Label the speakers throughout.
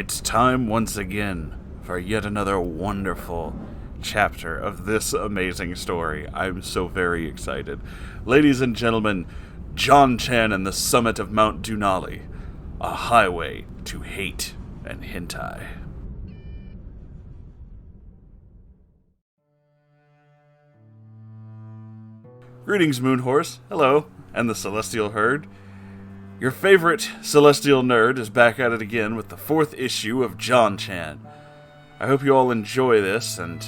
Speaker 1: It's time once again for yet another wonderful chapter of this amazing story. I'm so very excited. Ladies and gentlemen, Jon-Chan and the summit of Mount Dewnali, a highway to hate and hentai. Greetings, Moonhorse. Hello, and the Celestial Herd. Your favorite Celestial Nerd is back at it again with the 4th issue of Jon-Chan. I hope you all enjoy this, and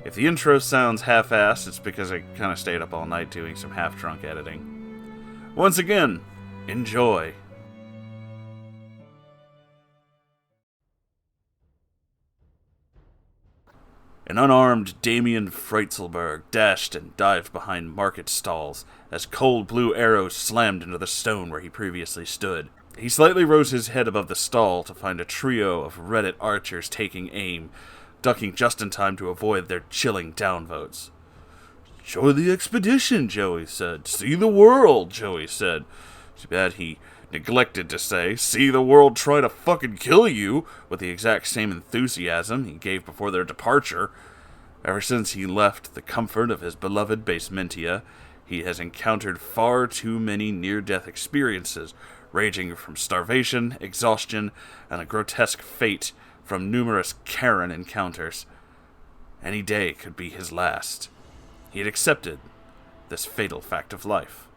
Speaker 1: if the intro sounds half-assed, it's because I kind of stayed up all night doing some half-drunk editing. Once again, enjoy. An unarmed Damien Freitzelberg dashed and dived behind market stalls as cold blue arrows slammed into the stone where he previously stood. He slightly rose his head above the stall to find a trio of Reddit archers taking aim, ducking just in time to avoid their chilling downvotes. "Join the expedition," Joey said. "See the world," Joey said. Too bad he neglected to say, "See the world try to fucking kill you," with the exact same enthusiasm he gave before their departure. Ever since he left the comfort of his beloved basementia, he has encountered far too many near-death experiences, ranging from starvation, exhaustion, and a grotesque fate from numerous Karen encounters. Any day could be his last. He had accepted this fatal fact of life.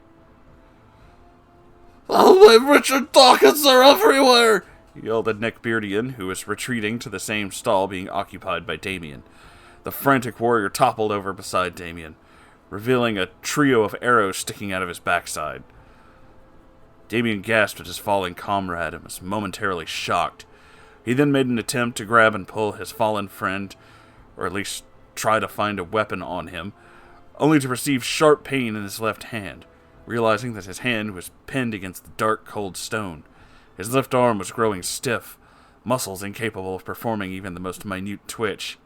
Speaker 1: "Oh, my Richard Dawkins are everywhere!" yelled a Neckbeardian who was retreating to the same stall being occupied by Damien. The frantic warrior toppled over beside Damien, revealing a trio of arrows sticking out of his backside. Damien gasped at his falling comrade and was momentarily shocked. He then made an attempt to grab and pull his fallen friend, or at least try to find a weapon on him, only to receive sharp pain in his left hand, realizing that his hand was pinned against the dark, cold stone. His left arm was growing stiff, muscles incapable of performing even the most minute twitch.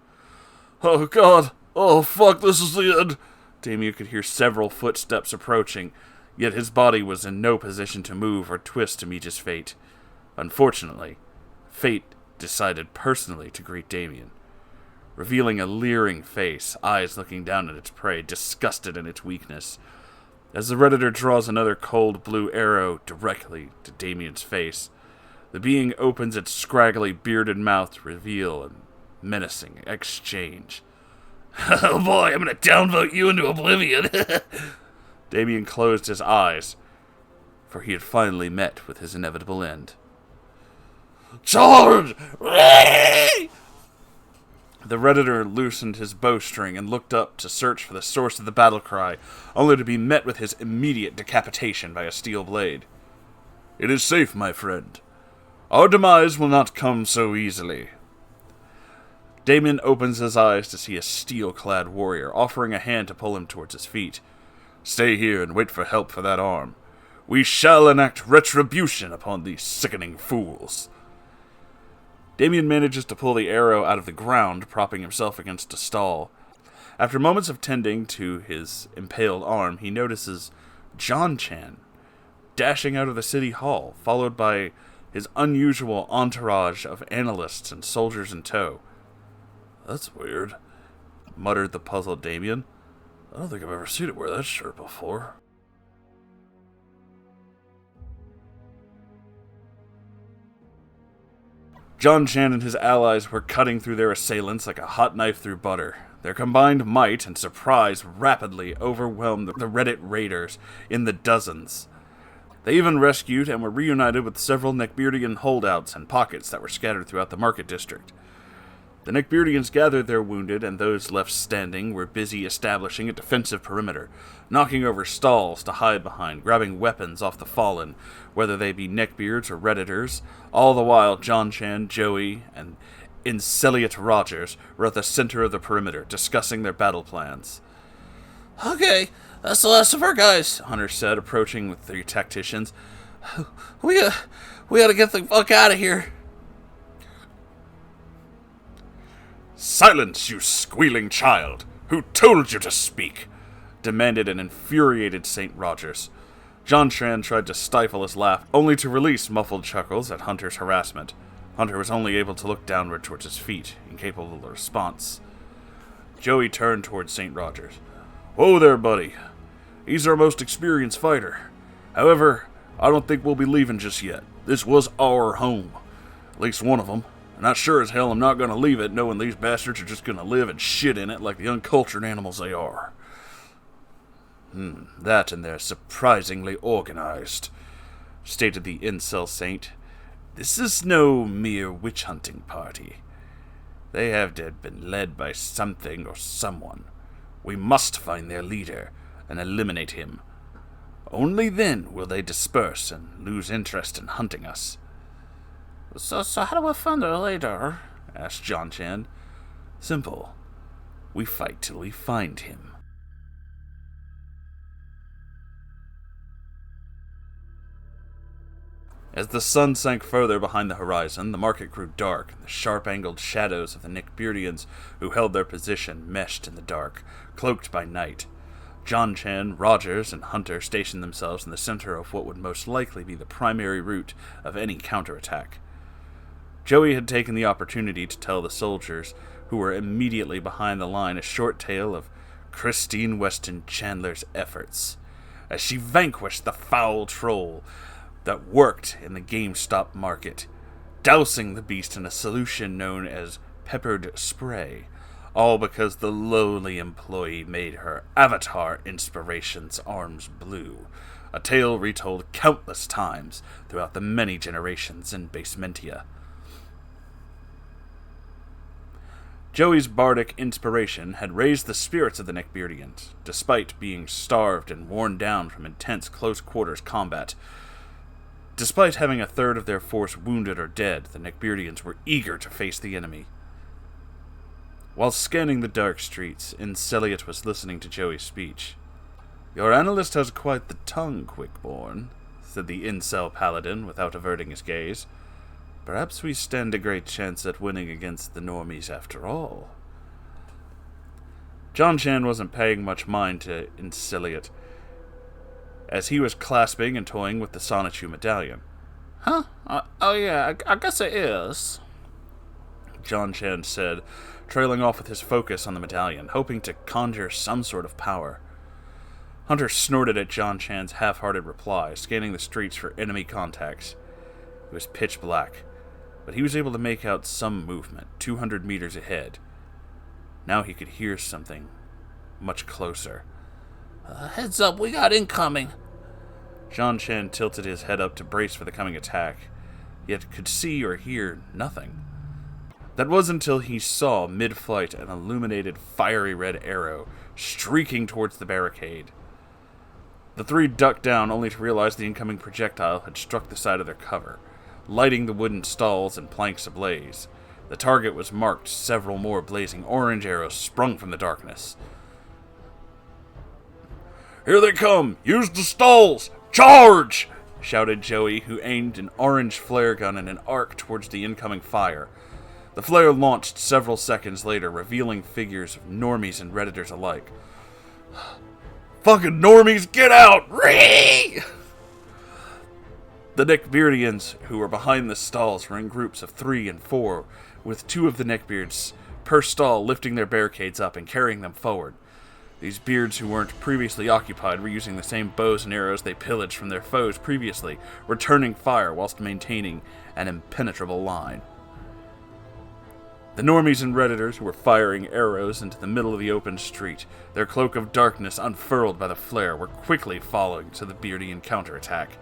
Speaker 1: "Oh God! Oh fuck, this is the end!" Damien could hear several footsteps approaching, yet his body was in no position to move or twist to meet his fate. Unfortunately, fate decided personally to greet Damien, revealing a leering face, eyes looking down at its prey, disgusted in its weakness. As the Redditor draws another cold blue arrow directly to Damien's face, the being opens its scraggly bearded mouth to reveal a menacing exchange. "Oh boy, I'm gonna downvote you into oblivion!" Damien closed his eyes, for he had finally met with his inevitable end. "Charge!" The Redditor loosened his bowstring and looked up to search for the source of the battle cry, only to be met with his immediate decapitation by a steel blade. "It is safe, my friend. Our demise will not come so easily." Damien opens his eyes to see a steel-clad warrior, offering a hand to pull him towards his feet. "Stay here and wait for help for that arm. We shall enact retribution upon these sickening fools." Damien manages to pull the arrow out of the ground, propping himself against a stall. After moments of tending to his impaled arm, he notices Jon-Chan dashing out of the city hall, followed by his unusual entourage of analysts and soldiers in tow. "That's weird," muttered the puzzled Damien. "I don't think I've ever seen it wear that shirt before." Jon-Chan and his allies were cutting through their assailants like a hot knife through butter. Their combined might and surprise rapidly overwhelmed the Reddit raiders in the dozens. They even rescued and were reunited with several Neckbeardian holdouts and pockets that were scattered throughout the market district. The Neckbeardians gathered their wounded, and those left standing were busy establishing a defensive perimeter, knocking over stalls to hide behind, grabbing weapons off the fallen, whether they be neckbeards or redditors. All the while, Jon-Chan, Joey, and Inceliot Rogers were at the center of the perimeter, discussing their battle plans. "Okay, that's the last of our guys," Hunter said, approaching with 3 tacticians. We gotta get the fuck out of here." "Silence, you squealing child! Who told you to speak?" demanded an infuriated St. Rogers. Jon-Chan tried to stifle his laugh, only to release muffled chuckles at Hunter's harassment. Hunter was only able to look downward towards his feet, incapable of response. Joey turned towards St. Rogers. "Whoa there, buddy. He's our most experienced fighter. However, I don't think we'll be leaving just yet. This was our home. At least one of them. And I sure as hell am not going to leave it knowing these bastards are just going to live and shit in it like the uncultured animals they are." That and they're surprisingly organized," stated the incel saint. "This is no mere witch-hunting party. They have been led by something or someone. We must find their leader and eliminate him. Only then will they disperse and lose interest in hunting us." So how do we find their leader?" asked Jon-Chan. "Simple. We fight till we find him." As the sun sank further behind the horizon, the market grew dark, and the sharp-angled shadows of the Nickbeardians who held their position meshed in the dark, cloaked by night. Jon-Chan, Rogers, and Hunter stationed themselves in the center of what would most likely be the primary route of any counterattack. Joey had taken the opportunity to tell the soldiers, who were immediately behind the line, a short tale of Christine Weston Chandler's efforts, as she vanquished the foul troll that worked in the GameStop market, dousing the beast in a solution known as peppered spray, all because the lowly employee made her avatar inspiration's arms blue, a tale retold countless times throughout the many generations in Basementia. Joey's bardic inspiration had raised the spirits of the Nickbeardians, despite being starved and worn down from intense close-quarters combat. Despite having a third of their force wounded or dead, the Nickbeardians were eager to face the enemy. While scanning the dark streets, Inceliot was listening to Joey's speech. "Your analyst has quite the tongue, Quickborn," said the incel paladin without averting his gaze. "Perhaps we stand a great chance at winning against the normies after all." Jon-Chan wasn't paying much mind to Inceliot, as he was clasping and toying with the Sonichu medallion.
Speaker 2: "Huh? Oh yeah, I guess it is,"
Speaker 1: Jon-Chan said, trailing off with his focus on the medallion, hoping to conjure some sort of power. Hunter snorted at Jon-Chan's half-hearted reply, scanning the streets for enemy contacts. It was pitch black, but he was able to make out some movement, 200 meters ahead. Now he could hear something much closer.
Speaker 2: "Heads up, we got incoming."
Speaker 1: Jon-Chan tilted his head up to brace for the coming attack, yet could see or hear nothing. That was until he saw, mid-flight, an illuminated fiery red arrow streaking towards the barricade. The three ducked down, only to realize the incoming projectile had struck the side of their cover, lighting the wooden stalls and planks ablaze. The target was marked, several more blazing orange arrows sprung from the darkness. "Here they come! Use the stalls! Charge!" shouted Joey, who aimed an orange flare gun in an arc towards the incoming fire. The flare launched several seconds later, revealing figures of normies and redditors alike. "Fucking normies, get out! Ree!" The Nickbeardians, who were behind the stalls, were in groups of 3 and 4, with 2 of the Neckbeards per stall lifting their barricades up and carrying them forward. These beards who weren't previously occupied were using the same bows and arrows they pillaged from their foes previously, returning fire whilst maintaining an impenetrable line. The normies and redditors, who were firing arrows into the middle of the open street, their cloak of darkness unfurled by the flare, were quickly following to the Beardian counterattack.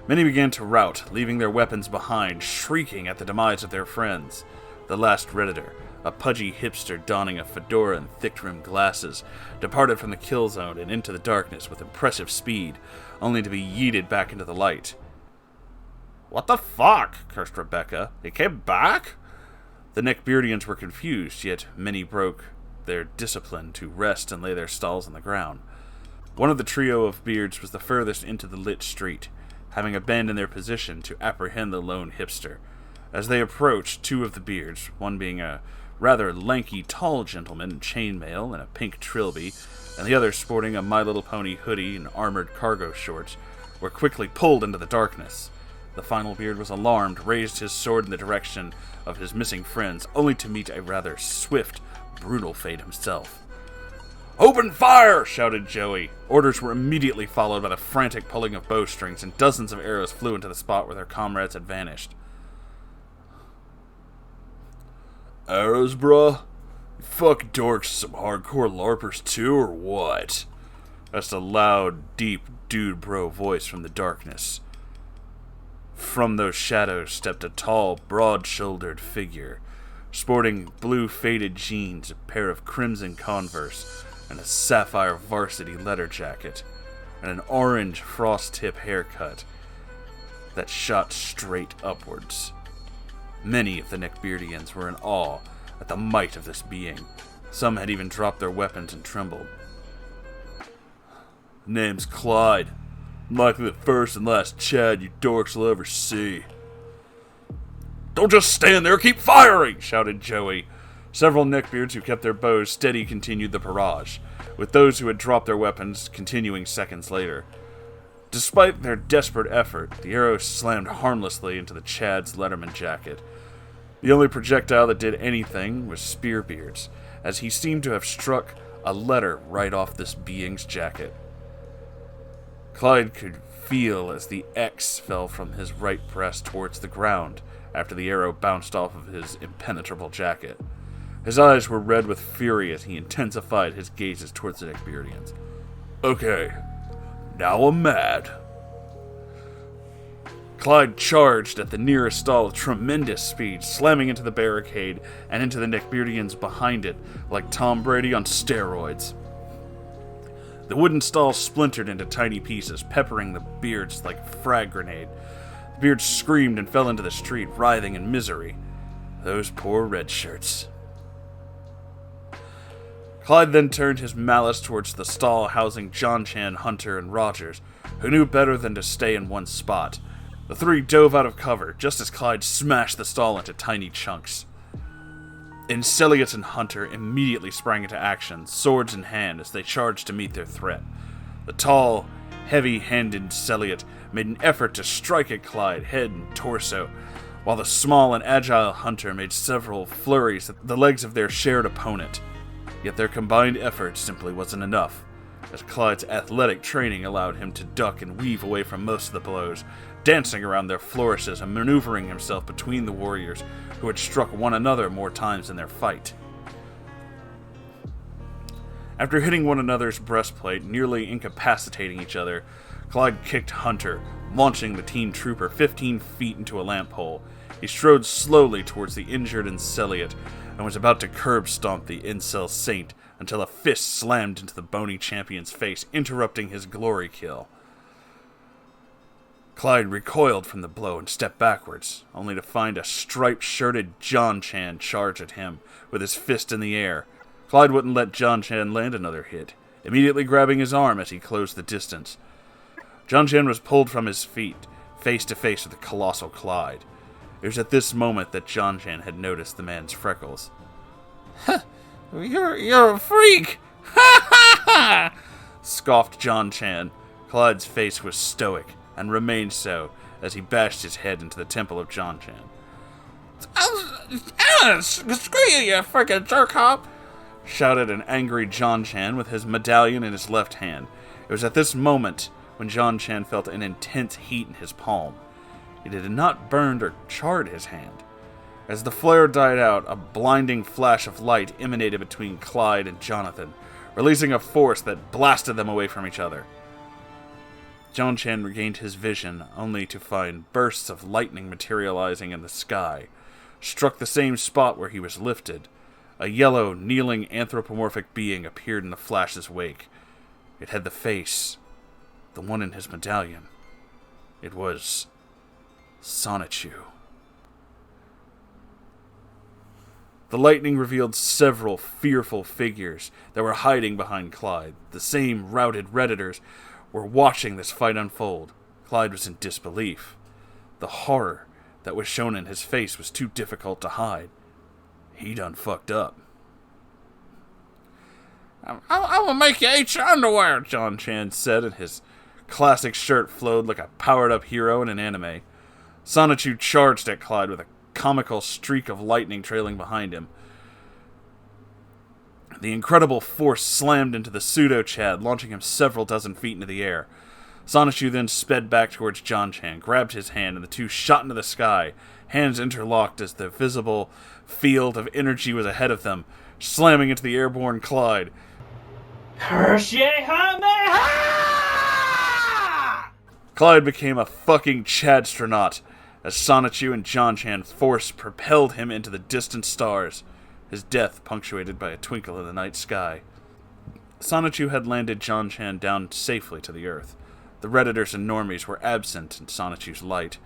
Speaker 1: Many began to rout, leaving their weapons behind, shrieking at the demise of their friends. The last redditor, a pudgy hipster donning a fedora and thick-rimmed glasses, departed from the kill zone and into the darkness with impressive speed, only to be yeeted back into the light.
Speaker 2: "What the fuck?" cursed Rebecca. "He came back?"
Speaker 1: The Neckbeardians were confused, yet many broke their discipline to rest and lay their stalls on the ground. One of the trio of beards was the furthest into the lit street, having abandoned their position to apprehend the lone hipster. As they approached, 2 of the beards, one being a rather lanky, tall gentleman in chainmail and a pink trilby, and the other sporting a My Little Pony hoodie and armored cargo shorts, were quickly pulled into the darkness. The final beard was alarmed, raised his sword in the direction of his missing friends, only to meet a rather swift, brutal fate himself. "Open fire!" shouted Joey. Orders were immediately followed by the frantic pulling of bowstrings, and dozens of arrows flew into the spot where their comrades had vanished. "Arrows, bruh? You fuck dorks some hardcore LARPers too, or what?" That's a loud, deep dude bro voice from the darkness. From those shadows stepped a tall, broad-shouldered figure, sporting blue faded jeans, a pair of crimson Converse, and a sapphire varsity leather jacket, and an orange frost-tip haircut that shot straight upwards. Many of the Neckbeardians were in awe at the might of this being. Some had even dropped their weapons and trembled. "Name's Clyde. I'm likely the first and last Chad you dorks will ever see." "Don't just stand there, keep firing!" shouted Joey. Several neckbeards who kept their bows steady continued the barrage, with those who had dropped their weapons continuing seconds later. Despite their desperate effort, the arrow slammed harmlessly into the Chad's Letterman jacket. The only projectile that did anything was Spearbeard's, as he seemed to have struck a letter right off this being's jacket. Clyde could feel as the X fell from his right breast towards the ground after the arrow bounced off of his impenetrable jacket. His eyes were red with fury as he intensified his gazes towards the Neckbeardians. "Okay, now I'm mad." Clyde charged at the nearest stall with tremendous speed, slamming into the barricade and into the Neckbeardians behind it like Tom Brady on steroids. The wooden stall splintered into tiny pieces, peppering the beards like a frag grenade. The beards screamed and fell into the street, writhing in misery. Those poor red shirts. Clyde then turned his malice towards the stall housing Jon-Chan, Hunter, and Rogers, who knew better than to stay in one spot. The three dove out of cover, just as Clyde smashed the stall into tiny chunks. Inceliot and Hunter immediately sprang into action, swords in hand, as they charged to meet their threat. The tall, heavy-handed Inceliot made an effort to strike at Clyde, head and torso, while the small and agile Hunter made several flurries at the legs of their shared opponent. Yet their combined effort simply wasn't enough, as Clyde's athletic training allowed him to duck and weave away from most of the blows, dancing around their flourishes and maneuvering himself between the warriors who had struck one another more times in their fight. After hitting one another's breastplate, nearly incapacitating each other, Clyde kicked Hunter, launching the teen trooper 15 feet into a lamp hole. He strode slowly towards the injured Inceliot and was about to curb stomp the incel saint until a fist slammed into the bony champion's face, interrupting his glory kill. Clyde recoiled from the blow and stepped backwards, only to find a striped-shirted Jon-Chan charge at him with his fist in the air. Clyde wouldn't let Jon-Chan land another hit, immediately grabbing his arm as he closed the distance. Jon-Chan was pulled from his feet, face to face with the colossal Clyde. It was at this moment that Jon-Chan had noticed the man's freckles.
Speaker 2: "Huh, you're a freak! Ha ha ha!"
Speaker 1: scoffed Jon-Chan. Clyde's face was stoic, and remained so, as he bashed his head into the temple of Jon-Chan.
Speaker 2: Screw you, you frickin' jerk-hop!
Speaker 1: Shouted an angry Jon-Chan with his medallion in his left hand. It was at this moment when Jon-Chan felt an intense heat in his palm. It had not burned or charred his hand. As the flare died out, a blinding flash of light emanated between Clyde and Jonathan, releasing a force that blasted them away from each other. Jon-Chan regained his vision, only to find bursts of lightning materializing in the sky, struck the same spot where he was lifted. A yellow, kneeling anthropomorphic being appeared in the flash's wake. It had the face, the one in his medallion. It was Sonichu. The lightning revealed several fearful figures that were hiding behind Clyde. The same routed Redditors were watching this fight unfold. Clyde was in disbelief. The horror that was shown in his face was too difficult to hide. He done fucked up.
Speaker 2: I will make you eat your underwear,
Speaker 1: Jon-Chan said, and his classic shirt flowed like a powered-up hero in an anime. Sonichu charged at Clyde with a comical streak of lightning trailing behind him. The incredible force slammed into the pseudo-Chad, launching him several dozen feet into the air. Sonichu then sped back towards Jon-Chan, grabbed his hand, and the two shot into the sky, hands interlocked as the visible field of energy was ahead of them, slamming into the airborne Clyde. Clyde became a fucking Chadstronaut as Sonichu and Jon-Chan force propelled him into the distant stars, his death punctuated by a twinkle in the night sky. Sonichu had landed Jon-Chan down safely to the earth. The Redditors and normies were absent in Sonichu's light.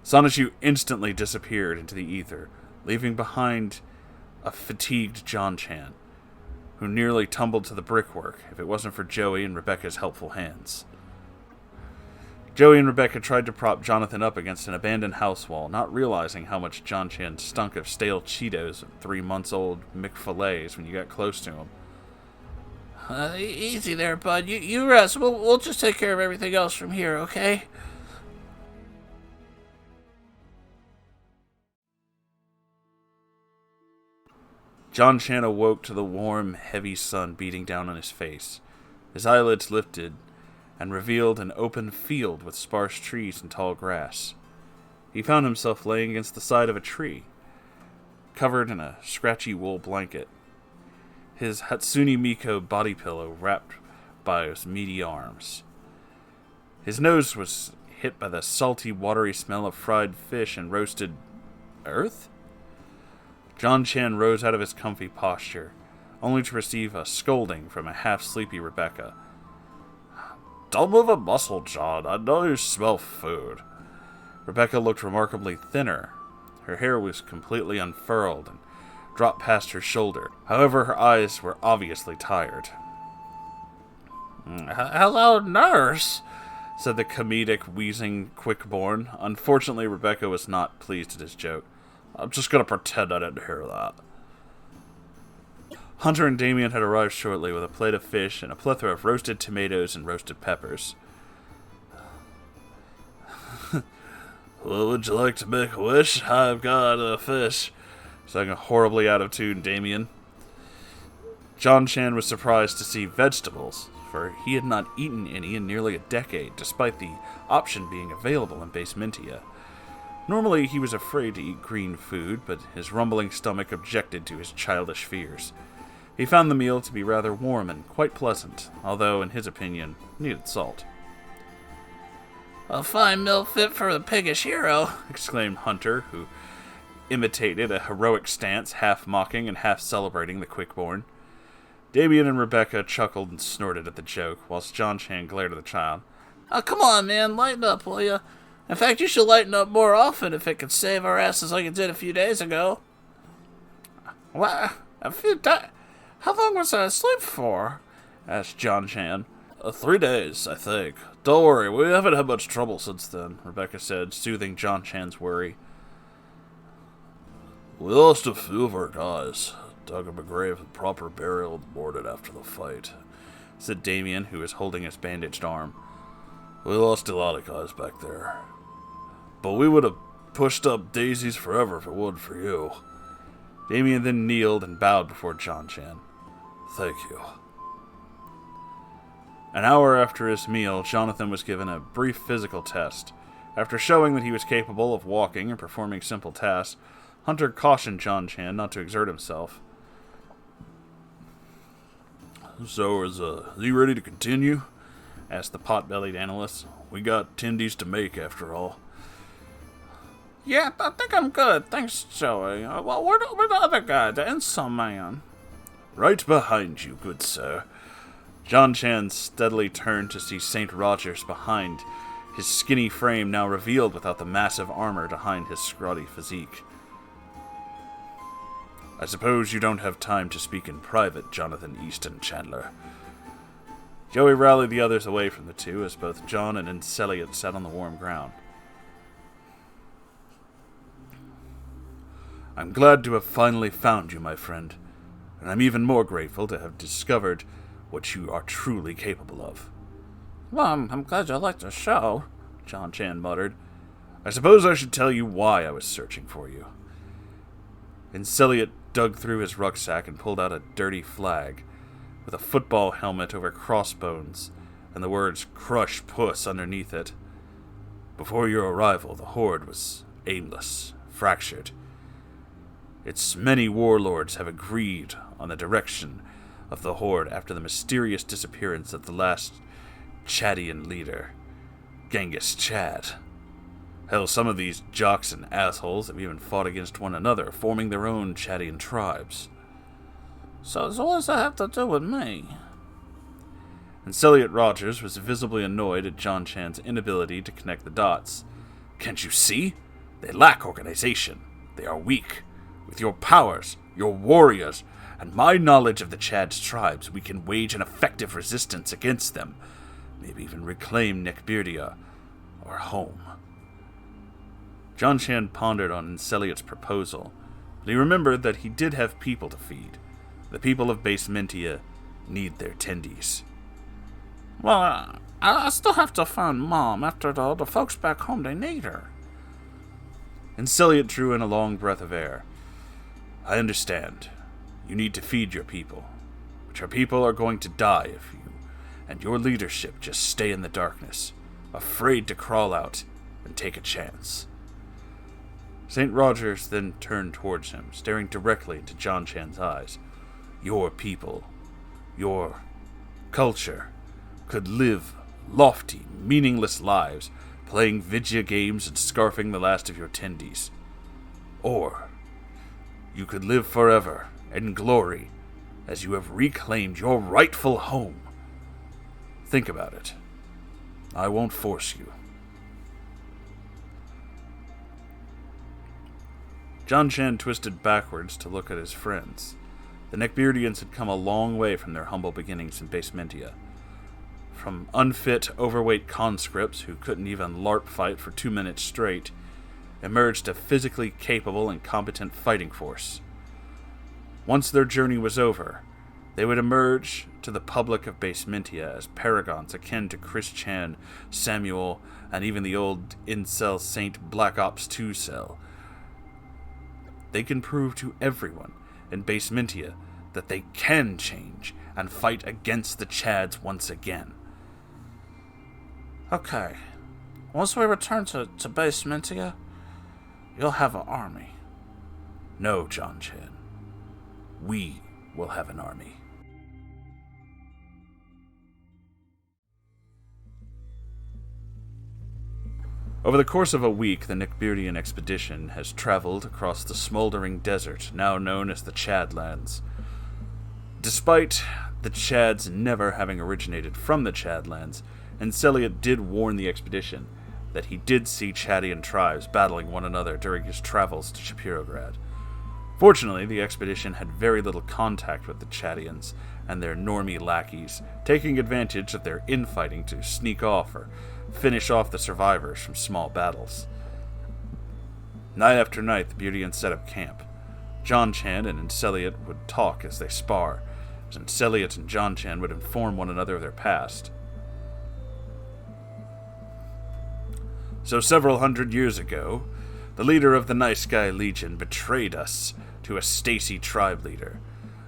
Speaker 1: Sonichu instantly disappeared into the ether, leaving behind a fatigued Jon-Chan, who nearly tumbled to the brickwork if it wasn't for Joey and Rebecca's helpful hands. Joey and Rebecca tried to prop Jonathan up against an abandoned house wall, not realizing how much Jon-Chan stunk of stale Cheetos and 3-month-old McFillets when you got close to him.
Speaker 3: Easy there, bud. You rest. We'll just take care of everything else from here, okay?
Speaker 1: Jon-Chan awoke to the warm, heavy sun beating down on his face. His eyelids lifted and revealed an open field with sparse trees and tall grass. He found himself laying against the side of a tree, covered in a scratchy wool blanket, his Hatsune Miku body pillow wrapped by his meaty arms. His nose was hit by the salty, watery smell of fried fish and roasted earth? Jon-Chan rose out of his comfy posture, only to receive a scolding from a half-sleepy Rebecca.
Speaker 2: Don't move a muscle, John. I know you smell food.
Speaker 1: Rebecca looked remarkably thinner. Her hair was completely unfurled and dropped past her shoulder. However, her eyes were obviously tired.
Speaker 3: Hello, nurse,
Speaker 1: said the comedic, wheezing Quickborn. Unfortunately, Rebecca was not pleased at his joke.
Speaker 2: I'm just gonna pretend I didn't hear that.
Speaker 1: Hunter and Damien had arrived shortly with a plate of fish and a plethora of roasted tomatoes and roasted peppers.
Speaker 2: Well, would you like to make a wish? I've got a fish,
Speaker 1: sang a horribly out of tune Damien. Jon-Chan was surprised to see vegetables, for he had not eaten any in nearly a decade, despite the option being available in Base Mintia. Normally, he was afraid to eat green food, but his rumbling stomach objected to his childish fears. He found the meal to be rather warm and quite pleasant, although, in his opinion, needed salt.
Speaker 3: A fine meal fit for the piggish hero,
Speaker 1: exclaimed Hunter, who imitated a heroic stance, half mocking and half celebrating the Quickborn. Damien and Rebecca chuckled and snorted at the joke, whilst Jon-Chan glared at the child.
Speaker 3: Oh, come on, man, lighten up, will ya? In fact, you should lighten up more often if it could save our asses like it did a few days ago.
Speaker 2: What? How long was I asleep for?
Speaker 1: Asked Jon-Chan.
Speaker 2: 3 days, I think. Don't worry, we haven't had much trouble since then, Rebecca said, soothing Jon-Chan's worry. We lost a few of our guys. Dug him a grave with proper burial and mourned after the fight,
Speaker 1: said Damien, who was holding his bandaged arm.
Speaker 2: We lost a lot of guys back there. But we would have pushed up daisies forever if it wasn't for you.
Speaker 1: Damien then kneeled and bowed before Jon-Chan.
Speaker 2: Thank you.
Speaker 1: An hour after his meal, Jonathan was given a brief physical test. After showing that he was capable of walking and performing simple tasks, Hunter cautioned Jon-Chan not to exert himself.
Speaker 2: So, is he ready to continue? Asked the pot-bellied analyst. We got tendies to make, after all.
Speaker 3: Yeah, I think I'm good. Thanks, Joey. Well, where the other guy, the Ensign man?
Speaker 2: Right behind you, good sir.
Speaker 1: Jon-Chan steadily turned to see St. Rogers behind, his skinny frame now revealed without the massive armor behind his scrawny physique. I suppose you don't have time to speak in private, Jonathan Easton Chandler. Joey rallied the others away from the two as both John and Enceliot sat on the warm ground. I'm glad to have finally found you, my friend, and I'm even more grateful to have discovered what you are truly capable of.
Speaker 3: Well, I'm glad you liked the show,
Speaker 1: Jon-Chan muttered. I suppose I should tell you why I was searching for you. Inceliot dug through his rucksack and pulled out a dirty flag, with a football helmet over crossbones, and the words "Crush Puss" underneath it. Before your arrival, the Horde was aimless, fractured. Its many warlords have agreed on the direction of the Horde after the mysterious disappearance of the last Chadian leader, Genghis Chad. Hell, some of these jocks and assholes have even fought against one another, forming their own Chadian tribes.
Speaker 3: So what does that have to do with me?
Speaker 1: And Celiot Rogers was visibly annoyed at Jon-Chan's inability to connect the dots. Can't you see? They lack organization. They are weak. With your powers, your warriors, and my knowledge of the Chad's tribes, we can wage an effective resistance against them. Maybe even reclaim Neckbeardia, our home. Jon-Chan pondered on Inceliot's proposal, but he remembered that he did have people to feed. The people of Basementia need their tendies.
Speaker 3: Well, I still have to find Mom. After all, the folks back home, they need her.
Speaker 1: Inceliot drew in a long breath of air. I understand. You need to feed your people. But your people are going to die if you and your leadership just stay in the darkness, afraid to crawl out and take a chance. St. Rogers then turned towards him, staring directly into Jon-Chan's eyes. Your people, your culture, could live lofty, meaningless lives, playing video games and scarfing the last of your tendies. Or you could live forever in glory as you have reclaimed your rightful home. Think about it. I won't force you. Jon-Chan twisted backwards to look at his friends. The Neckbeardians had come a long way from their humble beginnings in Basementia. From unfit, overweight conscripts who couldn't even LARP fight for 2 minutes straight, emerged a physically capable and competent fighting force. Once their journey was over, they would emerge to the public of Basementia as paragons akin to Chris Chan, Samuel, and even the old incel Saint Black Ops 2 cell. They can prove to everyone in Basementia that they can change and fight against the Chads once again.
Speaker 3: Okay. Once we return to Basementia, you'll have an army.
Speaker 1: No, Jon-Chan. We will have an army. Over the course of a week, the Neckbeardian expedition has traveled across the smoldering desert now known as the Chadlands. Despite the Chads never having originated from the Chadlands, Inceliot did warn the expedition that he did see Chadian tribes battling one another during his travels to Shapirograd. Fortunately, the expedition had very little contact with the Chadians and their normie lackeys, taking advantage of their infighting to sneak off or finish off the survivors from small battles. Night after night, the Beardians set up camp. Jon-Chan and Inceliot would talk as they spar, as Inceliot and Jon-Chan would inform one another of their past. So several hundred years ago, the leader of the Nice Guy Legion betrayed us to a Stacy tribe leader,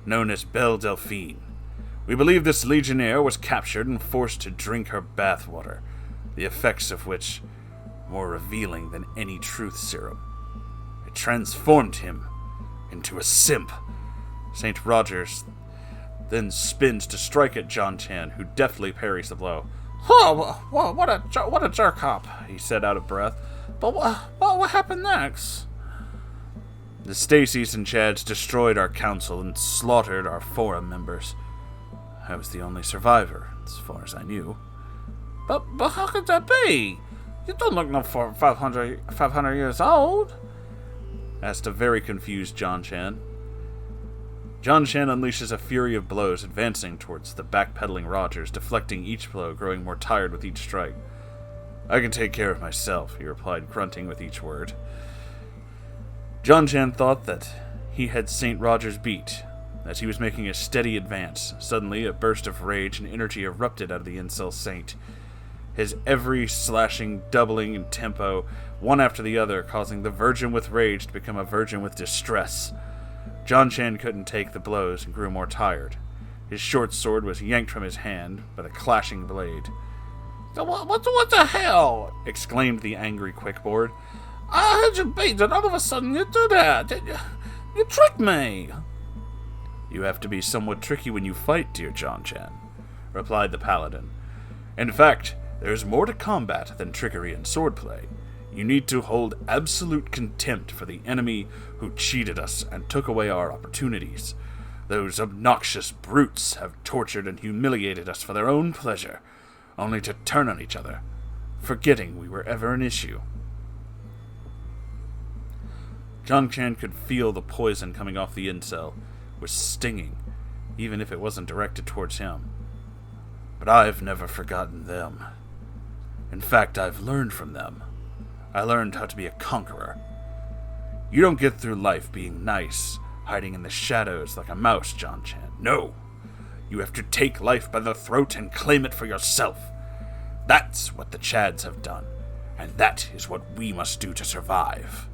Speaker 1: known as Belle Delphine. We believe this legionnaire was captured and forced to drink her bathwater, the effects of which more revealing than any truth serum. It transformed him into a simp. St. Rogers then spins to strike at Jon-Chan, who deftly parries the blow.
Speaker 3: Oh, what a jerk-up, he said out of breath. But what happened next?
Speaker 1: The Stacys and Chads destroyed our council and slaughtered our forum members. I was the only survivor, as far as I knew.
Speaker 3: But how could that be? You don't look no 500 years old,
Speaker 1: asked a very confused Jon-Chan. Jon-Chan unleashes a fury of blows, advancing towards the backpedaling Rogers, deflecting each blow, growing more tired with each strike. I can take care of myself, he replied, grunting with each word. Jon-Chan thought that he had St. Rogers beat. As he was making a steady advance, suddenly a burst of rage and energy erupted out of the incel saint. his every slashing doubling in tempo, one after the other, causing the virgin with rage to become a virgin with distress. Jon-Chan couldn't take the blows and grew more tired. His short sword was yanked from his hand by the clashing blade.
Speaker 3: What the hell?
Speaker 1: Exclaimed the angry Quickboard.
Speaker 3: I had you beat, and all of a sudden you do that. You tricked me.
Speaker 1: You have to be somewhat tricky when you fight, dear Jon-Chan, replied the paladin. In fact, there is more to combat than trickery and swordplay. You need to hold absolute contempt for the enemy who cheated us and took away our opportunities. Those obnoxious brutes have tortured and humiliated us for their own pleasure, only to turn on each other, forgetting we were ever an issue. Jon-Chan could feel the poison coming off the incel was stinging, even if it wasn't directed towards him. But I've never forgotten them. In fact, I've learned from them. I learned how to be a conqueror. You don't get through life being nice, hiding in the shadows like a mouse, Jon-Chan. No! You have to take life by the throat and claim it for yourself. That's what the Chads have done, and that is what we must do to survive.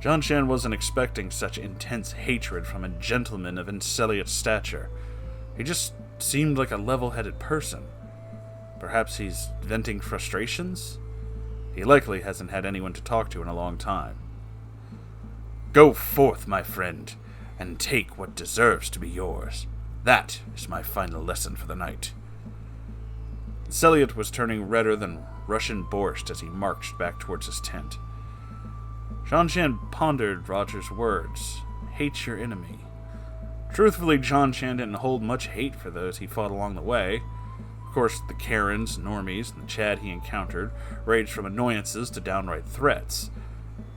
Speaker 1: Jon-Chan wasn't expecting such intense hatred from a gentleman of Inceliot stature. He just seemed like a level-headed person. Perhaps he's venting frustrations? He likely hasn't had anyone to talk to in a long time. Go forth, my friend, and take what deserves to be yours. That is my final lesson for the night. Inceliot was turning redder than Russian borscht as he marched back towards his tent. Jon-Chan pondered Roger's words. Hate your enemy. Truthfully, Jon-Chan didn't hold much hate for those he fought along the way. Of course, the Karens, normies, and the Chad he encountered ranged from annoyances to downright threats.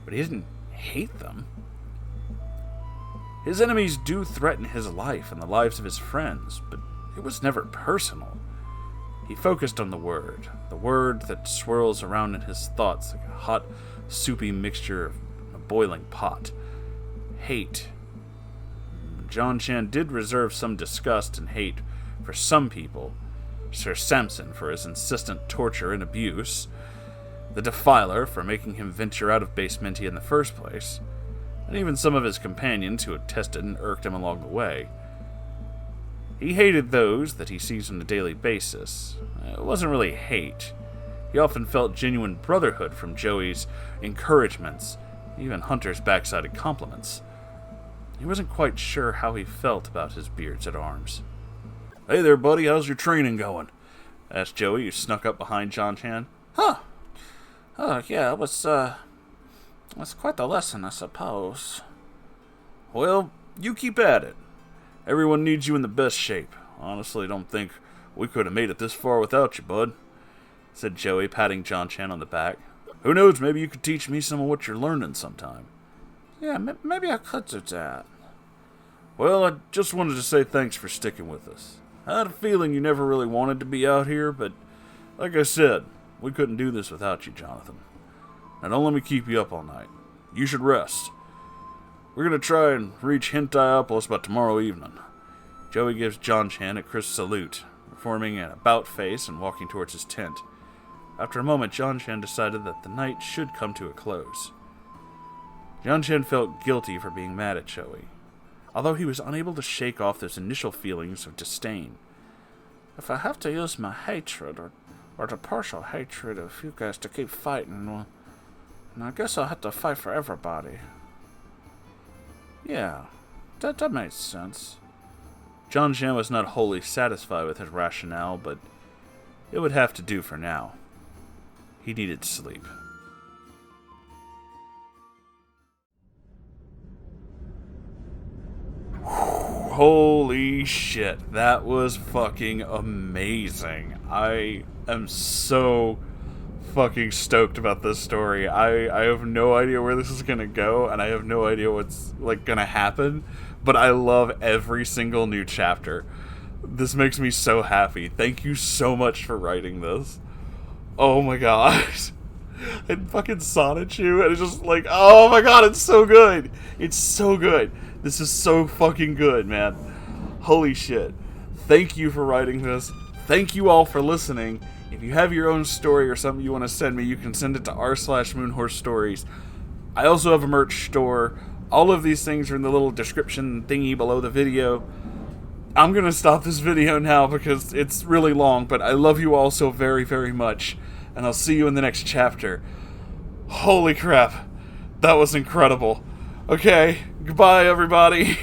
Speaker 1: But he didn't hate them. His enemies do threaten his life and the lives of his friends, but it was never personal. He focused on the word that swirls around in his thoughts like a hot, soupy mixture of a boiling pot. Hate. Jon-Chan did reserve some disgust and hate for some people. Sir Samson for his insistent torture and abuse, the Defiler for making him venture out of Basementia in the first place, and even some of his companions who had tested and irked him along the way. He hated those that he sees on a daily basis. It wasn't really hate. He often felt genuine brotherhood from Joey's encouragements, even Hunter's backsided compliments. He wasn't quite sure how he felt about his beards at arms. "Hey there, buddy, how's your training going?" asked Joey, who snuck up behind Jon-Chan.
Speaker 3: Huh. Oh, yeah, it was quite the lesson, I suppose.
Speaker 2: Well, you keep at it. Everyone needs you in the best shape. Honestly, don't think we could have made it this far without you, bud," said Joey, patting Jon-Chan on the back. "Who knows, maybe you could teach me some of what you're learning sometime."
Speaker 3: Yeah, maybe I could do that.
Speaker 2: Well, I just wanted to say thanks for sticking with us. I had a feeling you never really wanted to be out here, but like I said, we couldn't do this without you, Jonathan. Now don't let me keep you up all night. You should rest. We're going to try and reach Hentaiopolis by tomorrow evening.
Speaker 1: Joey gives Jon-Chan a crisp salute, performing an about face and walking towards his tent. After a moment, Jon-Chan decided that the night should come to a close. Jon-Chan felt guilty for being mad at Joey, although he was unable to shake off those initial feelings of disdain.
Speaker 3: If I have to use my hatred, or the partial hatred of you guys to keep fighting, well, I guess I'll have to fight for everybody. Yeah, that makes sense.
Speaker 1: Jon-Chan was not wholly satisfied with his rationale, but it would have to do for now. He needed sleep. Holy shit, that was fucking amazing. I am so fucking stoked about this story. I have no idea where this is gonna go, and I have no idea what's gonna happen, but I love every single new chapter. This makes me so happy. Thank you so much for writing this. Oh my god. And fucking Sonichu, and it's just oh my god, it's so good. It's so good. This is so fucking good, man. Holy shit. Thank you for writing this. Thank you all for listening. If you have your own story or something you want to send me, you can send it to r/Moonhorse Stories. I also have a merch store. All of these things are in the little description thingy below the video. I'm going to stop this video now because it's really long, but I love you all so very, very much. And I'll see you in the next chapter. Holy crap. That was incredible. Okay, goodbye everybody.